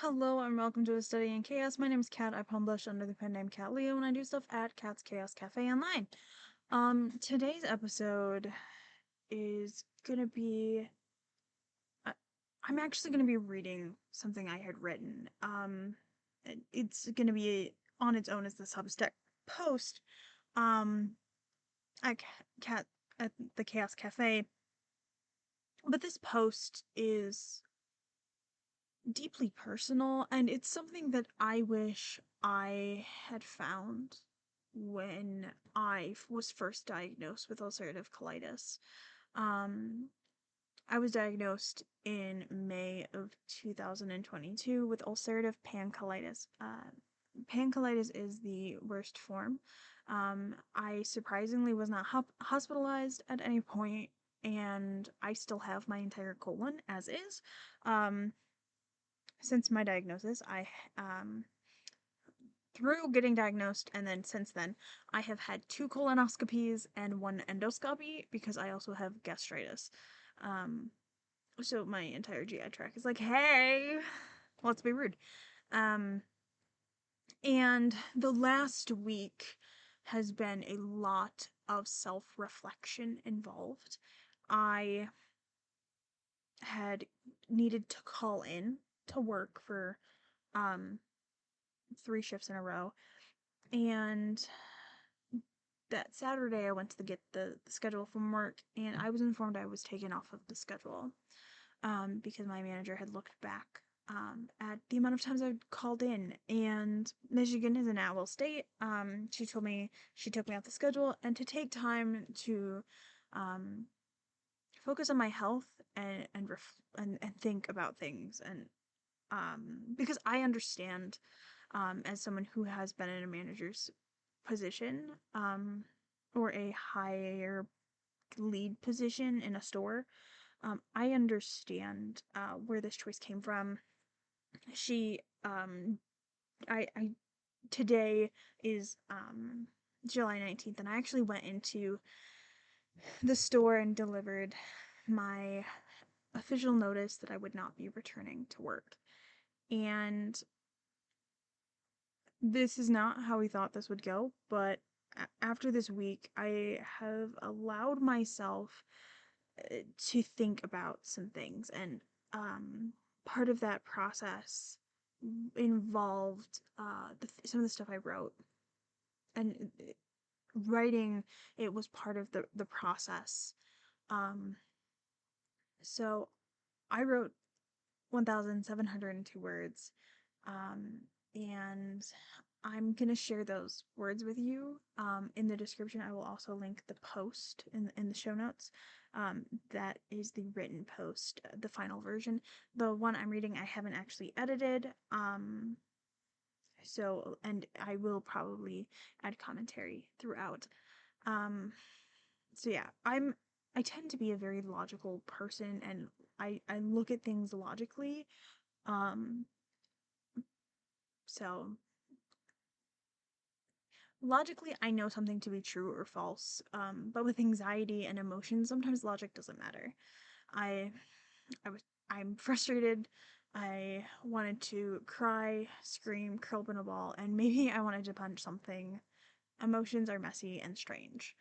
Hello and welcome to a study in chaos. My name is Kat. I publish under the pen name Kat Leo and I do stuff at KatsChaosCafe online. Today's episode is gonna be I'm actually gonna be reading something I had written. It's gonna be on its own as the Substack post. Um at Cat at the Chaos Cafe. But this post is deeply personal, and it's something that I wish I had found when I was first diagnosed with ulcerative colitis. Um, I was diagnosed in May of 2022 with ulcerative pancolitis. Pancolitis is the worst form. I surprisingly was not hospitalized at any point, and I still have my entire colon as is. Um, since my diagnosis, through getting diagnosed and then since then, I have had 2 colonoscopies and 1 endoscopy because I also have gastritis. Um, so my entire GI tract is like, hey, let's be rude. Um, and the last week has been a lot of self-reflection involved. I had needed to call in to work for um 3 shifts in a row. And that Saturday, I went to get the schedule from work, and I was informed I was taken off of the schedule because my manager had looked back at the amount of times I'd called in. And Michigan is an at-will state. She told me she took me off the schedule and to take time to um, focus on my health and think about things and because I understand as someone who has been in a manager's position or a higher lead position in a store, I understand where this choice came from. She, I today is July 19th, and I actually went into the store and delivered my official notice that I would not be returning to work. And this is not how we thought this would go, but after this week, I have allowed myself to think about some things, and part of that process involved some of the stuff I wrote, and writing it was part of the process. Um, so I wrote 1,702 words, um, and I'm gonna share those words with you. In the description, I will also link the post in the show notes. That is the written post, the final version. The one I'm reading, I haven't actually edited. And I will probably add commentary throughout. Um, so yeah, I tend to be a very logical person, and I look at things logically. Um, so logically, I know something to be true or false, but with anxiety and emotion, sometimes logic doesn't matter. I, I'm frustrated. I wanted to cry, scream, curl up in a ball, and maybe I wanted to punch something. Emotions are messy and strange.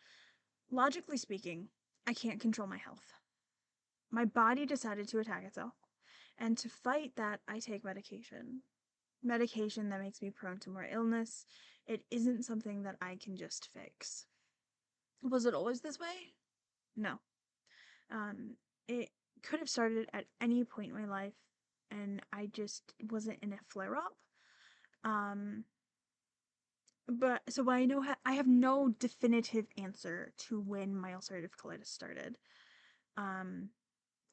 Logically speaking, I can't control my health. My body decided to attack itself, and to fight that, I take medication. Medication that makes me prone to more illness. It isn't something that I can just fix. Was it always this way? No. Um, it could have started at any point in my life, and I just wasn't in a flare up. Um, but so I know I have no definitive answer to when my ulcerative colitis started. Um,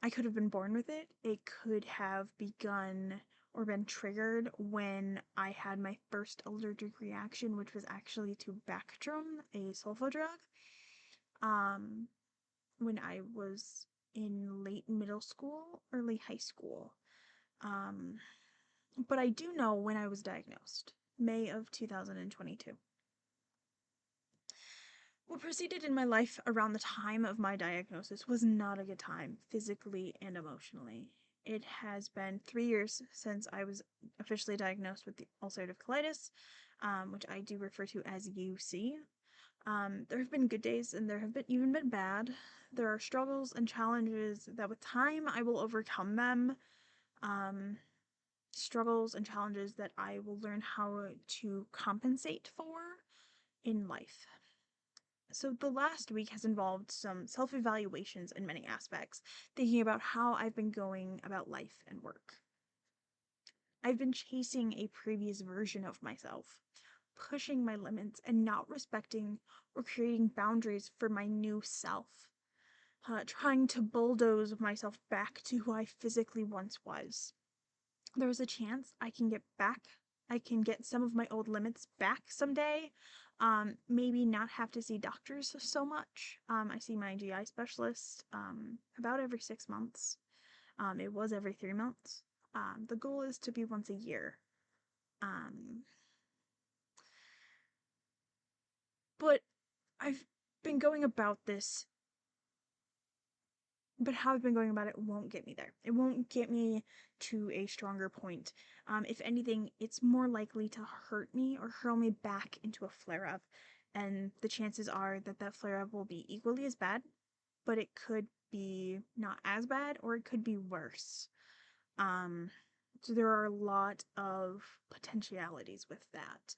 I could have been born with it. It could have begun or been triggered when I had my first allergic reaction, which was actually to Bactrim, a sulfa drug, um, when I was in late middle school, early high school. Um, but I do know when I was diagnosed, May of 2022. What proceeded in my life around the time of my diagnosis was not a good time, physically and emotionally. It has been 3 years since I was officially diagnosed with the ulcerative colitis, which I do refer to as UC. There have been good days and there have been even been bad. There are struggles and challenges that with time I will overcome them. Um, Struggles and challenges that I will learn how to compensate for in life. So the last week has involved some self-evaluations in many aspects, thinking about how I've been going about life and work. I've been chasing a previous version of myself, pushing my limits and not respecting or creating boundaries for my new self, trying to bulldoze myself back to who I physically once was. There's a chance I can get some of my old limits back someday. Maybe not have to see doctors so much. I see my GI specialist about every 6 months. It was every 3 months. The goal is to be once a year. Um, but I've been going about this, but how I've been going about it won't get me there. It won't get me to a stronger point. If anything, it's more likely to hurt me or hurl me back into a flare up. And the chances are that that flare up will be equally as bad, but it could be not as bad or it could be worse. Um, so there are a lot of potentialities with that.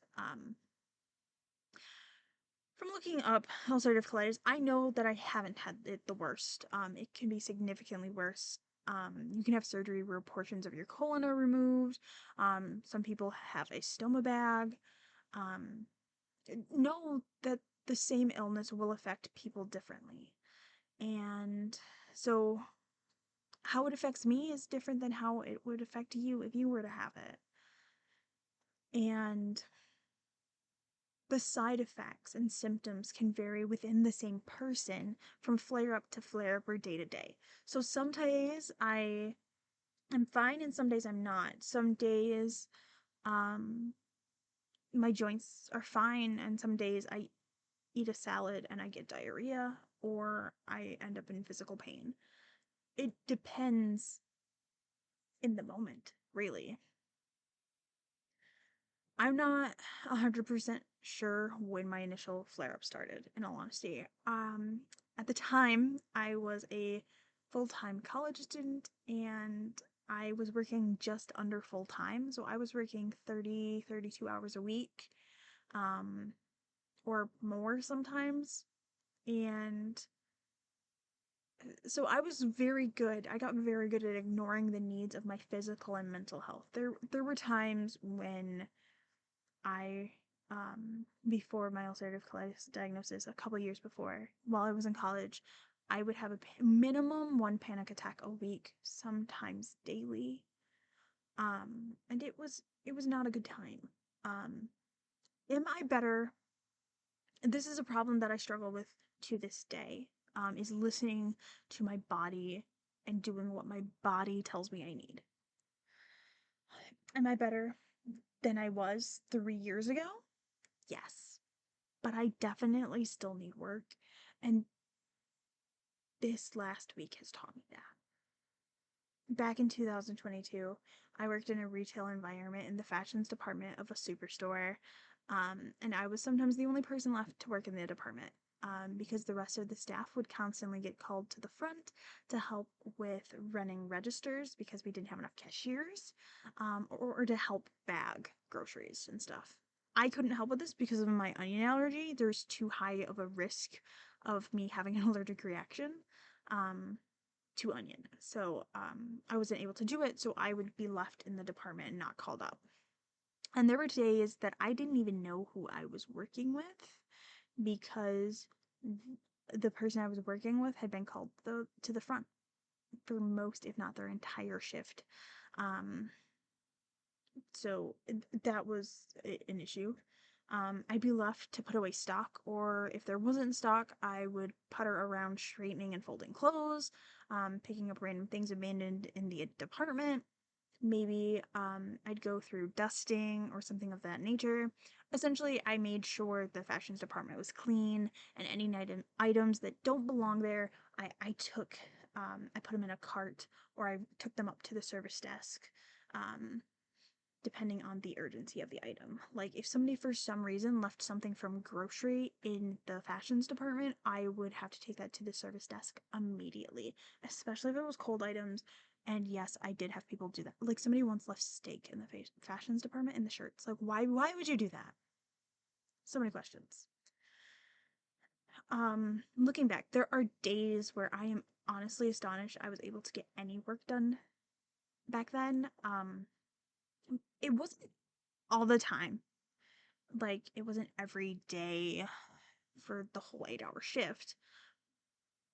From looking up ulcerative colitis, I know that I haven't had it the worst. It can be significantly worse. You can have surgery where portions of your colon are removed. Some people have a stoma bag. Um, know that the same illness will affect people differently. And so, how it affects me is different than how it would affect you if you were to have it. And the side effects and symptoms can vary within the same person from flare up to flare up or day to day. So some days I am fine and some days I'm not. Some days um my joints are fine and some days I eat a salad and I get diarrhea or I end up in physical pain. It depends in the moment, really. I'm not 100% sure when my initial flare up started, in all honesty. At the time, I was a full time college student and I was working just under full time. So I was working 30, 32 hours a week, um, or more sometimes. And so I was very good. I got very good at ignoring the needs of my physical and mental health. There were times when I before my ulcerative colitis diagnosis, a couple years before, while I was in college, I would have a minimum one panic attack a week, sometimes daily. And it was not a good time. Um, am I better? This is a problem that I struggle with to this day. Is listening to my body and doing what my body tells me I need. Am I better than I was 3 years ago? Yes. But I definitely still need work. And this last week has taught me that. Back in 2022, I worked in a retail environment in the fashions department of a superstore. And I was sometimes the only person left to work in the department. Because the rest of the staff would constantly get called to the front to help with running registers because we didn't have enough cashiers, or to help bag groceries and stuff. I couldn't help with this because of my onion allergy. There's too high of a risk of me having an allergic reaction to onion. So I wasn't able to do it, so I would be left in the department and not called up. And there were days that I didn't even know who I was working with because the person I was working with had been called to the front for most, if not their entire shift. Um, so that was an issue. I'd be left to put away stock, or if there wasn't stock, I would putter around straightening and folding clothes, picking up random things abandoned in the department. Maybe I'd go through dusting or something of that nature. Essentially, I made sure the fashions department was clean, and any items that don't belong there, I put them in a cart, or I took them up to the service desk. Um, depending on the urgency of the item. Like if somebody for some reason left something from grocery in the fashions department, I would have to take that to the service desk immediately, especially if it was cold items. And yes, I did have people do that. Like somebody once left steak in the fashions department in the shirts. Like why would you do that? So many questions. Looking back, there are days where I am honestly astonished I was able to get any work done back then. It wasn't all the time. Like it wasn't every day for the whole 8-hour shift,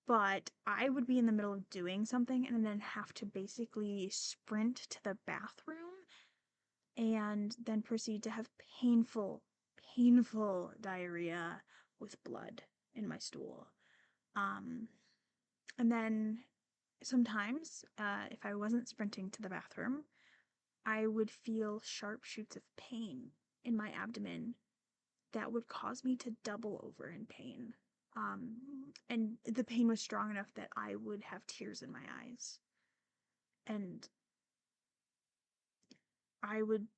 but I would be in the middle of doing something and then have to basically sprint to the bathroom and then proceed to have painful diarrhea with blood in my stool. Um, and then sometimes, if I wasn't sprinting to the bathroom, I would feel sharp shoots of pain in my abdomen that would cause me to double over in pain. Um, and the pain was strong enough that I would have tears in my eyes. And I would,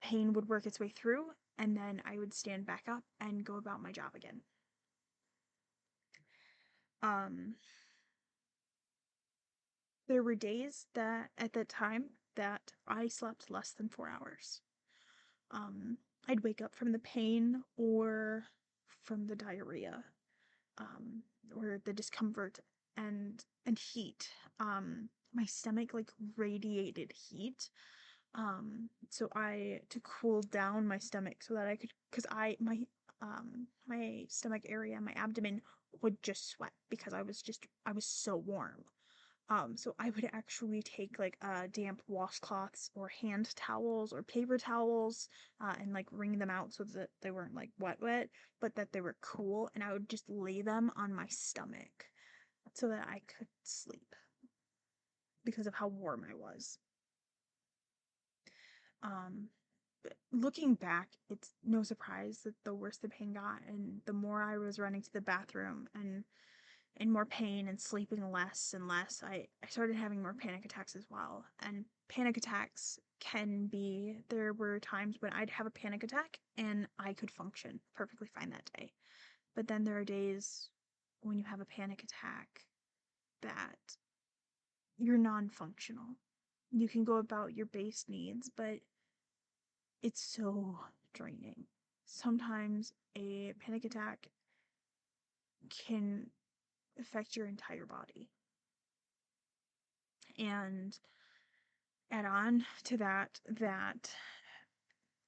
pain would work its way through, and then I would stand back up and go about my job again. Um, there were days that, at that time, that I slept less than 4 hours. Um, I'd wake up from the pain or from the diarrhea, um, or the discomfort and heat. My stomach like radiated heat. So I to cool down my stomach so that I could, because my stomach area, my abdomen would just sweat because I was so warm. So I would actually take like damp washcloths or hand towels or paper towels, and like wring them out so that they weren't like wet, but that they were cool, and I would just lay them on my stomach so that I could sleep because of how warm I was. Um, but looking back, it's no surprise that the worse the pain got, and the more I was running to the bathroom and in more pain and sleeping less and less, I started having more panic attacks as well. And panic attacks can be, there were times when I'd have a panic attack and I could function perfectly fine that day. But then there are days when you have a panic attack that you're non functional. You can go about your base needs, but it's so draining. Sometimes a panic attack can affect your entire body. And add on to that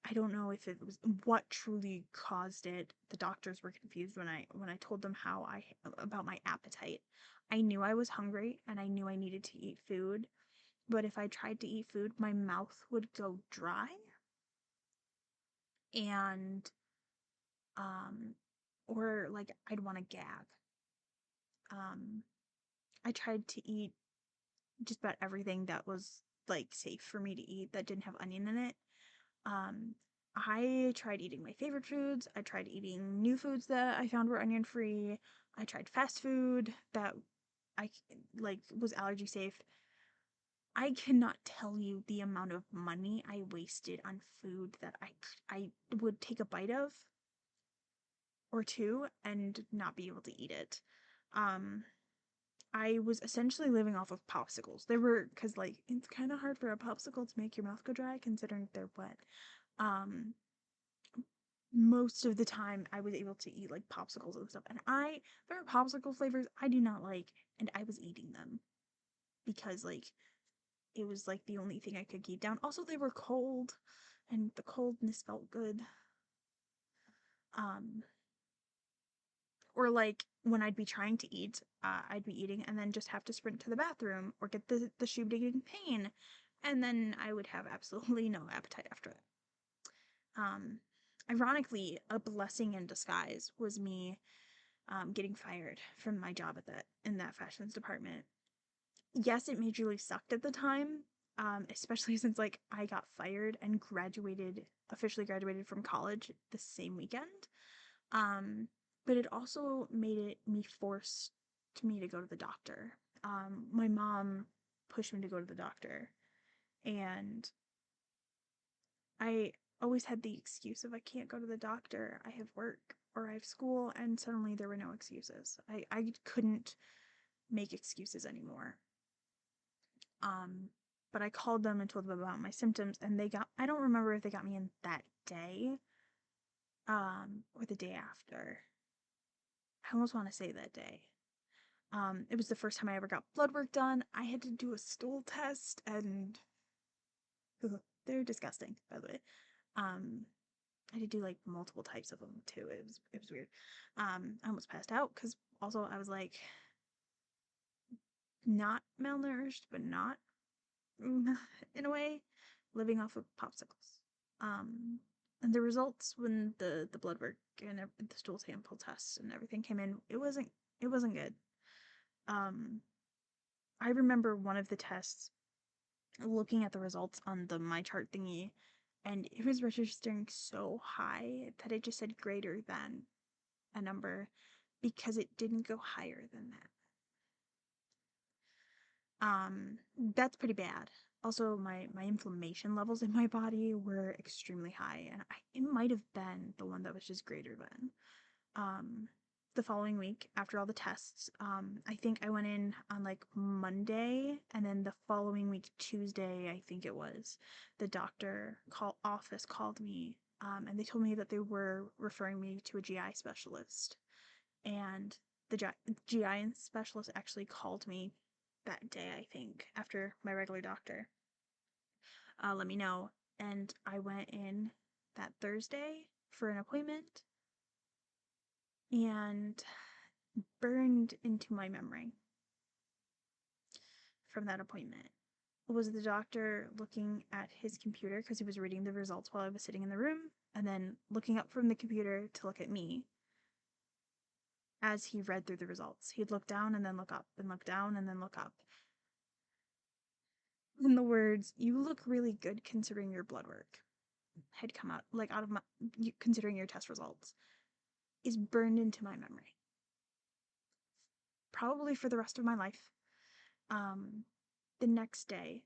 I don't know if it was what truly caused it. The doctors were confused when I told them how I about my appetite. I knew I was hungry and I knew I needed to eat food, but if I tried to eat food, my mouth would go dry and um or like I'd want to gag. Um I tried to eat just about everything that was like safe for me to eat that didn't have onion in it. Um, I tried eating my favorite foods. I tried eating new foods that I found were onion free. I tried fast food that I like was allergy safe. I cannot tell you the amount of money I wasted on food that I would take a bite of or two and not be able to eat it. Um, I was essentially living off of popsicles. They were, because like it's kind of hard for a popsicle to make your mouth go dry considering they're wet. Um, most of the time I was able to eat like popsicles and stuff. And there are popsicle flavors I do not like, and I was eating them because like it was like the only thing I could keep down. Also, they were cold, and the coldness felt good. Um, or like when I'd be trying to eat, I'd be eating and then just have to sprint to the bathroom or get the shooting pain, and then I would have absolutely no appetite after that. Ironically, a blessing in disguise was me getting fired from my job at that in that fashions department. Yes, it majorly sucked at the time, especially since like I got fired and officially graduated from college the same weekend. Um, but it also made it me forced to me to go to the doctor. My mom pushed me to go to the doctor, and I always had the excuse of I can't go to the doctor, I have work or I have school, and suddenly there were no excuses. I couldn't make excuses anymore. Um, but I called them and told them about my symptoms, and I don't remember if they got me in that day, or the day after. I almost want to say that day. It was the first time I ever got blood work done. I had to do a stool test, and they're disgusting, by the way. Um, I had to do like multiple types of them too. It was weird. I almost passed out because also I was like not malnourished, but not in a way, living off of popsicles. Um, and the results when the blood work and the stool sample tests and everything came in, it wasn't good. Um, I remember one of the tests looking at the results on the my chart thingy, and it was registering so high that it just said greater than a number because it didn't go higher than that. That's pretty bad. Also, my inflammation levels in my body were extremely high, and it might have been the one that was just greater than. Um, the following week, after all the tests, I think I went in on like Monday, and then the following week, Tuesday, I think it was, the office called me, and they told me that they were referring me to a GI specialist, and the GI specialist actually called me that day, I think, after my regular doctor. Let me know. And I went in that Thursday for an appointment and burned into my memory from that appointment was the doctor looking at his computer because he was reading the results while I was sitting in the room, and then looking up from the computer to look at me as he read through the results. He'd look down and then look up, and look down and then look up. And the words, "You look really good considering your blood work," had come out, like out of my, considering your test results, is burned into my memory. Probably for the rest of my life. Um, the next day,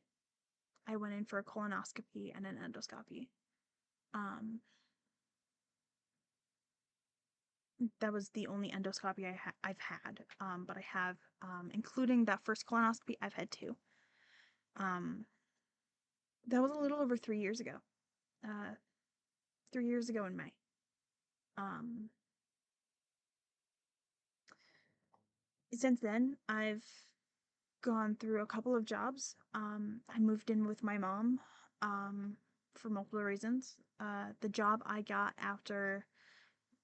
I went in for a colonoscopy and an endoscopy. Um, that was the only endoscopy I've had. But I have, including that first colonoscopy, I've had two. Um, that was a little over 3 years ago. 3 years ago in May. Um, since then, I've gone through a couple of jobs. I moved in with my mom for multiple reasons. The job I got after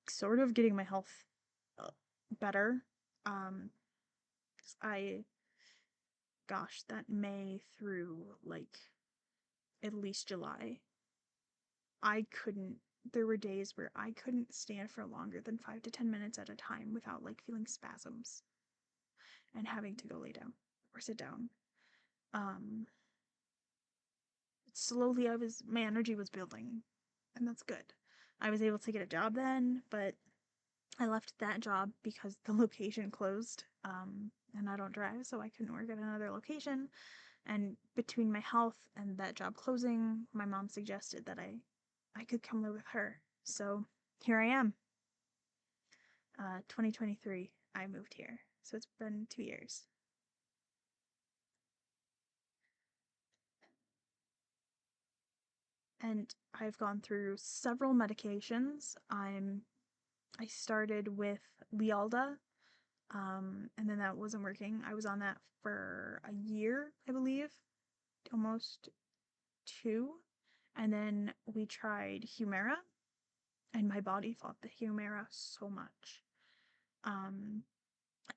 sort of getting my health better. Um, I, gosh, that May through like at least July, I couldn't. There were days where I couldn't stand for longer than 5 to 10 minutes at a time without like feeling spasms and having to go lay down or sit down. Um, slowly my energy was building, and that's good. I was able to get a job then, but I left that job because the location closed. And I don't drive, so I couldn't work at another location. And between my health and that job closing, my mom suggested that I could come live with her. So here I am. 2023, I moved here. So it's been 2 years. And I've gone through several medications. I started with Lialda, and then that wasn't working. I was on that for a year, I believe, almost two. And then we tried Humira, and my body fought the Humira so much. Um,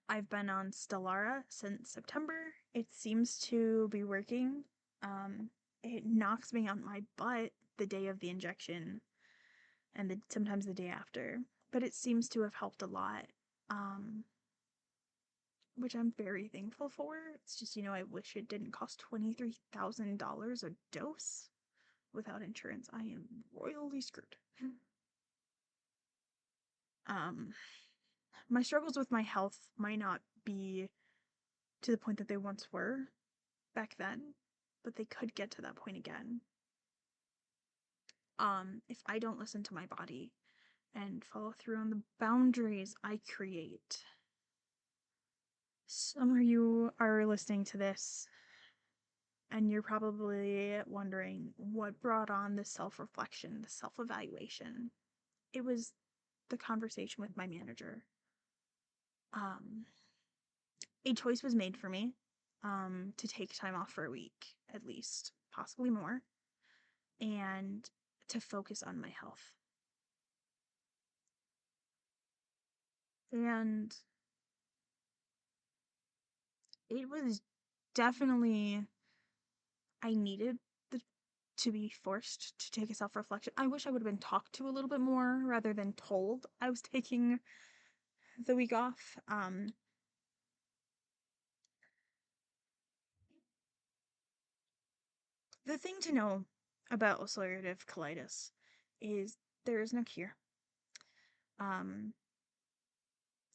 I've been on Stellara since September. It seems to be working. Um, it knocks me on my butt the day of the injection and sometimes the day after, but it seems to have helped a lot. Um, which I'm very thankful for. It's just, I wish it didn't cost $23,000 a dose. Without insurance, I am royally screwed. um, my struggles with my health might not be to the point that they once were back then, but they could get to that point again. If I don't listen to my body and follow through on the boundaries I create. Some of you are listening to this and you're probably wondering what brought on this self-reflection, this self-evaluation. It was the conversation with my manager. Um, a choice was made for me to take time off for a week, at least, possibly more, and to focus on my health. And it was definitely, I needed the, to be forced to take a self reflection. I wish I would have been talked to a little bit more rather than told I was taking the week off. The thing to know about ulcerative colitis is there is no cure. Um,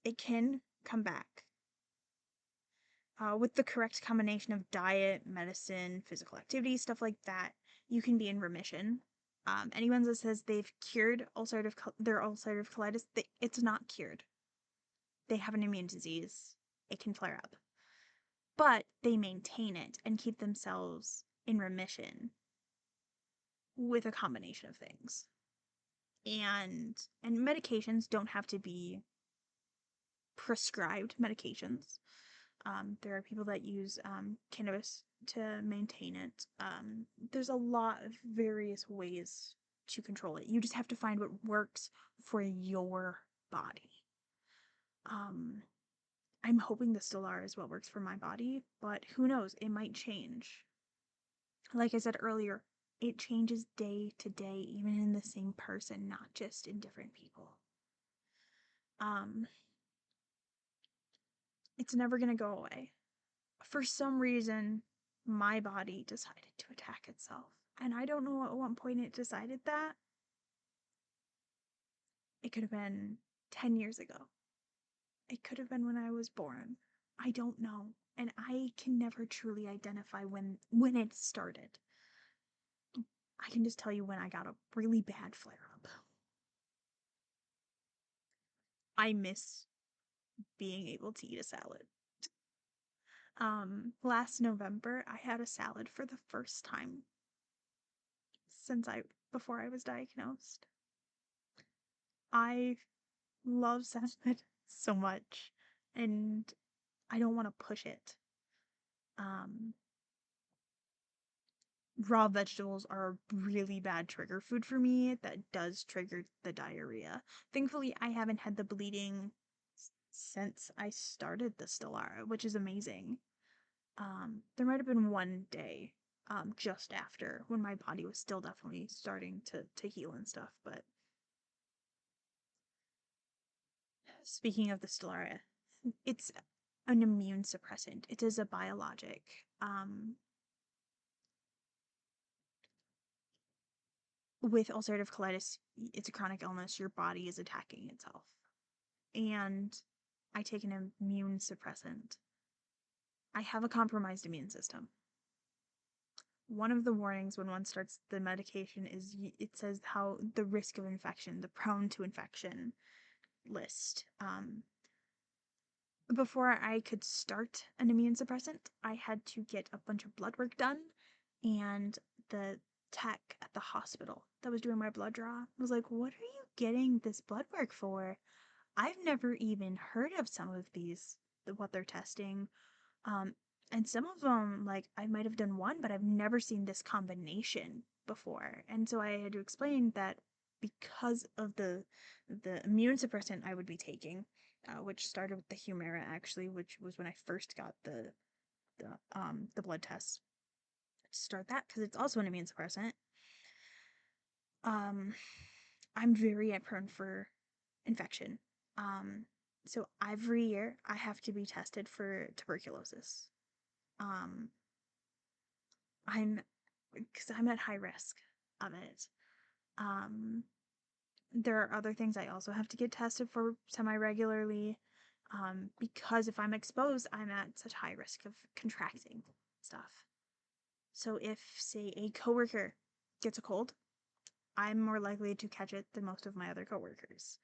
it can come back. With the correct combination of diet, medicine, physical activity, stuff like that, you can be in remission. Anyone that says they've cured their ulcerative colitis, it's not cured. They have an immune disease. It can flare up. But they maintain it and keep themselves in remission with a combination of things. And medications don't have to be prescribed medications. There are people that use cannabis to maintain it. There's a lot of various ways to control it. You just have to find what works for your body. I'm hoping the Stellar is what works for my body, but who knows? It might change. Like I said earlier, it changes day to day, even in the same person, not just in different people. Um, it's never gonna go away. For some reason, my body decided to attack itself. And I don't know at what point it decided that. It could have been 10 years ago. It could have been when I was born. I don't know. And I can never truly identify when it started. I can just tell you when I got a really bad flare up. I miss being able to eat a salad. Last November, I had a salad for the first time since before I was diagnosed. I love salad so much, and I don't want to push it. Um, Raw vegetables are a really bad trigger food for me. That does trigger the diarrhea. Thankfully, I haven't had the bleeding since I started the Stellara, which is amazing. There might have been one day, just after when my body was still definitely starting to heal and stuff. But speaking of the Stellara, it's an immune suppressant. It is a biologic. With ulcerative colitis, it's a chronic illness. Your body is attacking itself. And I take an immune suppressant. I have a compromised immune system. One of the warnings when one starts the medication is it says how the risk of infection, the prone to infection list. Before I could start an immune suppressant, I had to get a bunch of blood work done, and the tech at the hospital that was doing my blood draw was like, "What are you getting this blood work for? I've never even heard of some of these, what they're testing. Um, and some of them, like, I might have done one, but I've never seen this combination before." And so I had to explain that because of the immune suppressant I would be taking, which started with the Humira actually, which was when I first got the blood tests. Start that because it's also an immune suppressant. I'm very prone for infection. Um, so every year I have to be tested for tuberculosis. Um, because I'm at high risk of it. Um, there are other things I also have to get tested for semi-regularly, because if I'm exposed, I'm at such high risk of contracting stuff. So if, say, a coworker gets a cold, I'm more likely to catch it than most of my other coworkers.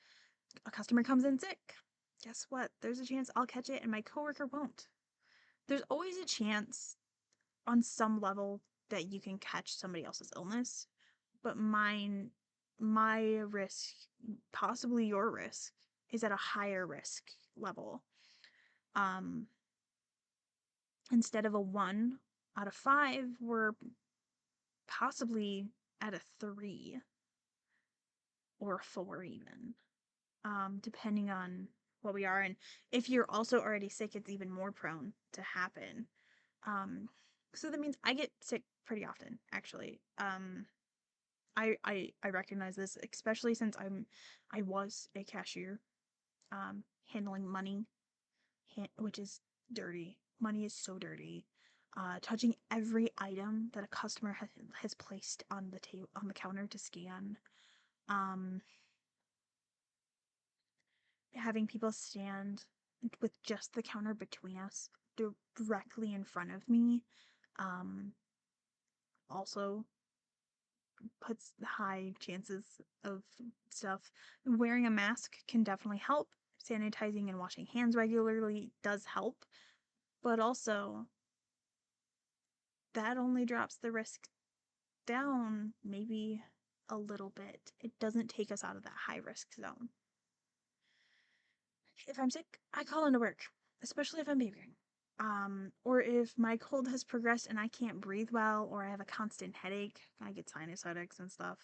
A customer comes in sick. Guess what? There's a chance I'll catch it and my coworker won't. There's always a chance on some level that you can catch somebody else's illness, but my risk, possibly your risk, is at a higher risk level. Um, Instead of a 1 out of 5, we're possibly at a 3 or a 4 even, depending on what we are. And if you're also already sick, it's even more prone to happen. Um, so that means I get sick pretty often, actually. I recognize this, especially since I was a cashier, handling money, which is dirty. Money is so dirty. Touching every item that a customer has placed on the table on the counter to scan. Um, Having people stand with just the counter between us, directly in front of me, um, also puts high chances of stuff. Wearing a mask can definitely help. Sanitizing and washing hands regularly does help, but also that only drops the risk down maybe a little bit. It doesn't take us out of that high risk zone. If I'm sick, I call into work, especially if I'm babying. Or if my cold has progressed and I can't breathe well, or I have a constant headache, I get sinus headaches and stuff.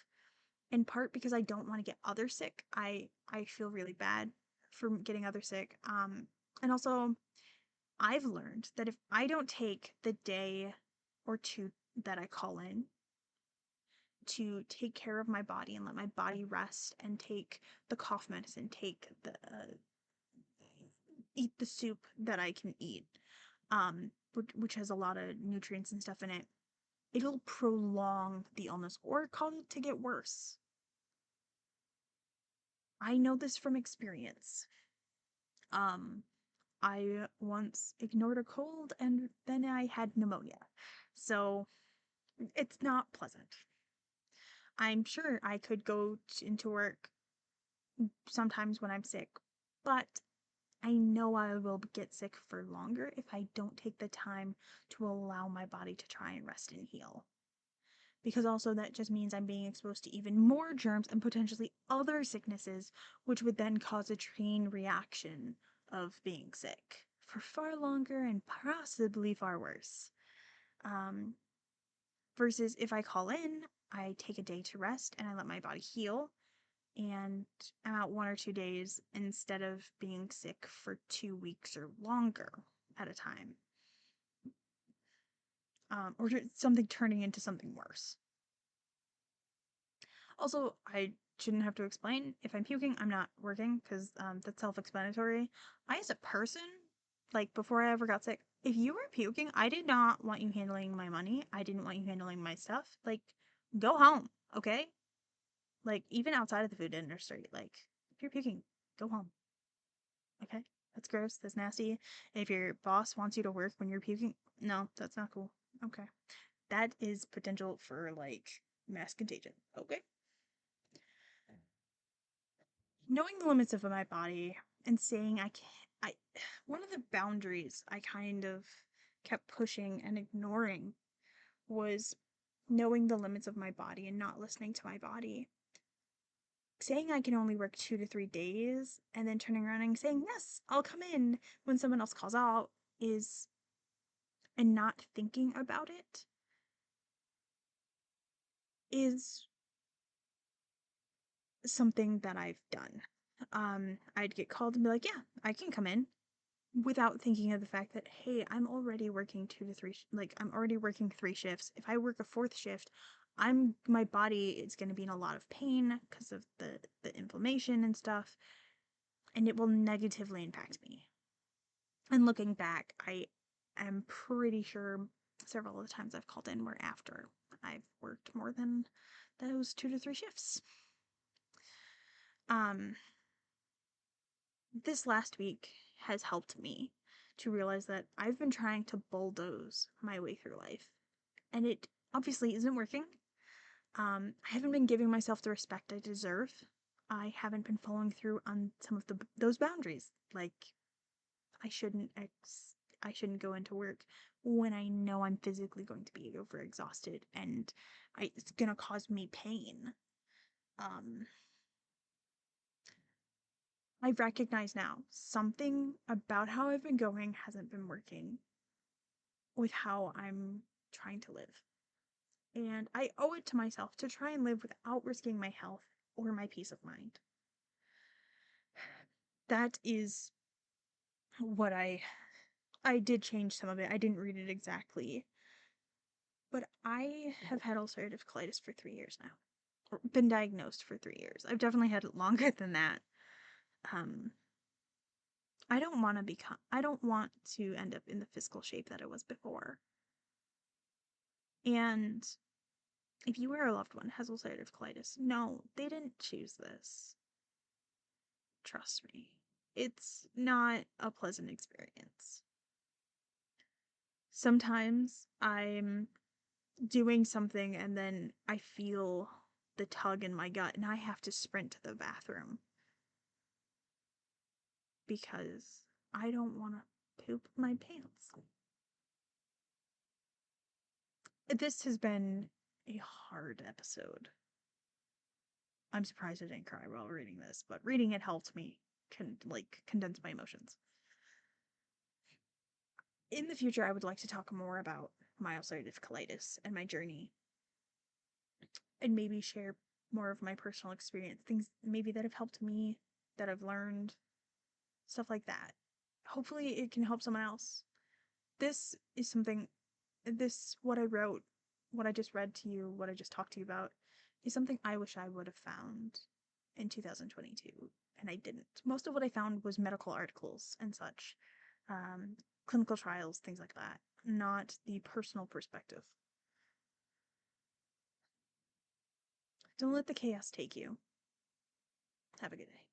In part because I don't want to get others sick. I feel really bad for getting others sick. And also I've learned that if I don't take the day or two that I call in to take care of my body and let my body rest and take the cough medicine, take the eat the soup that I can eat, which has a lot of nutrients and stuff in it, it'll prolong the illness or cause it to get worse. I know this from experience. Um, I once ignored a cold and then I had pneumonia. So it's not pleasant. I'm sure I could go into work sometimes when I'm sick, but I know I will get sick for longer if I don't take the time to allow my body to try and rest and heal. Because also that just means I'm being exposed to even more germs and potentially other sicknesses, which would then cause a chain reaction of being sick for far longer and possibly far worse. Um, versus if I call in, I take a day to rest and I let my body heal, and I'm out 1 or 2 days instead of being sick for 2 weeks or longer at a time. Or something turning into something worse. Also, I shouldn't have to explain. If I'm puking, I'm not working because that's self-explanatory. I, as a person, like before I ever got sick, if you were puking, I did not want you handling my money. I didn't want you handling my stuff. Like, go home, okay? Like, even outside of the food industry, like, if you're puking, go home, okay? That's gross. That's nasty. And if your boss wants you to work when you're puking, no, that's not cool. Okay. That is potential for, like, mass contagion. Okay? Knowing the limits of my body and saying I can't, one of the boundaries I kind of kept pushing and ignoring was knowing the limits of my body and not listening to my body. Saying I can only work 2 to 3 days and then turning around and saying, yes, I'll come in when someone else calls out is, and not thinking about it is something that I've done. I'd get called and be like, yeah, I can come in, without thinking of the fact that, hey, I'm already working 2 to 3, like I'm already working 3 shifts. If I work a fourth shift, my body is going to be in a lot of pain because of the inflammation and stuff, and it will negatively impact me. And looking back, I am pretty sure several of the times I've called in were after I've worked more than those 2 to 3 shifts. Um, this last week has helped me to realize that I've been trying to bulldoze my way through life, and it obviously isn't working. I haven't been giving myself the respect I deserve. I haven't been following through on some of those boundaries. Like I shouldn't I shouldn't go into work when I know I'm physically going to be overexhausted and it's gonna cause me pain. Um, I recognize now something about how I've been going hasn't been working with how I'm trying to live. And I owe it to myself to try and live without risking my health or my peace of mind. That is what I did change some of it. I didn't read it exactly, but I have had ulcerative colitis for 3 years now. Or been diagnosed for 3 years. I've definitely had it longer than that. Um I don't want to end up in the physical shape that I was before. And if you or a loved one has ulcerative colitis, no, they didn't choose this. Trust me. It's not a pleasant experience. Sometimes I'm doing something and then I feel the tug in my gut and I have to sprint to the bathroom because I don't want to poop my pants. This has been a hard episode. I'm surprised I didn't cry while reading this, but reading it helped me condense my emotions. In the future, I would like to talk more about my ulcerative colitis and my journey, and maybe share more of my personal experience, things maybe that have helped me, that I've learned, stuff like that. Hopefully, it can help someone else. This is something, what I wrote, what I just read to you, what I just talked to you about, is something I wish I would have found in 2022, and I didn't. Most of what I found was medical articles and such, um, clinical trials, things like that, not the personal perspective. Don't let the chaos take you. Have a good day.